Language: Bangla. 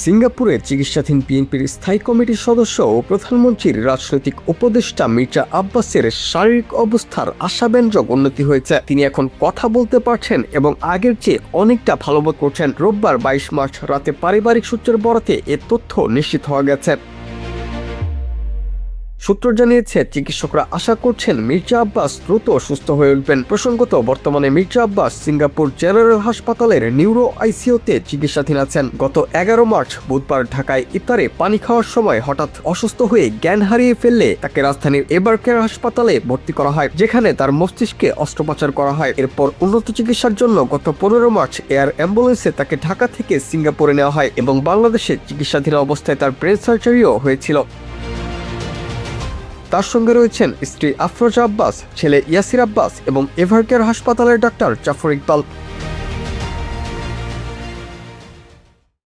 সিঙ্গাপুরে চিকিৎসাধীন বিএনপির স্থায়ী কমিটির সদস্য ও প্রধানমন্ত্রীর রাজনৈতিক উপদেষ্টা মির্জা আব্বাসের শারীরিক অবস্থার আশাব্যঞ্জক উন্নতি হয়েছে। তিনি এখন কথা বলতে পারছেন এবং আগের চেয়ে অনেকটা ভালো বোধ করছেন। রোববার ২২ মার্চ রাতে পারিবারিক সূত্রের বরাতে এ তথ্য নিশ্চিত হওয়া গেছে। সূত্র জানিয়েছে, চিকিৎসকরা আশা করছেন মির্জা আব্বাস দ্রুত সুস্থ হয়ে উঠবেন। প্রসঙ্গত, বর্তমানে মির্জা আব্বাস সিঙ্গাপুর জেনারেল হাসপাতালের নিউরো আইসিইউতে চিকিৎসাধীন আছেন। গত ১১ মার্চ বুধবার ঢাকায় ইফতারে পানি খাওয়ার সময় হঠাৎ অসুস্থ হয়ে জ্ঞান হারিয়ে ফেললে তাকে রাজধানীর এবারকেয়ার হাসপাতালে ভর্তি করা হয়, যেখানে তার মস্তিষ্কে অস্ত্রোপচার করা হয়। এরপর উন্নত চিকিৎসার জন্য গত ১৫ মার্চ এয়ার অ্যাম্বুলেন্সে তাকে ঢাকা থেকে সিঙ্গাপুরে নেওয়া হয় এবং বাংলাদেশে চিকিৎসাধীন অবস্থায় তার ব্রেন সার্জারিও হয়েছিল। তার সঙ্গে রয়েছেন স্ত্রী আফরোজা আব্বাস, ছেলে ইয়াসির আব্বাস এবং এভারকেয়ার হাসপাতালের ডাক্তার জাফর ইকবাল।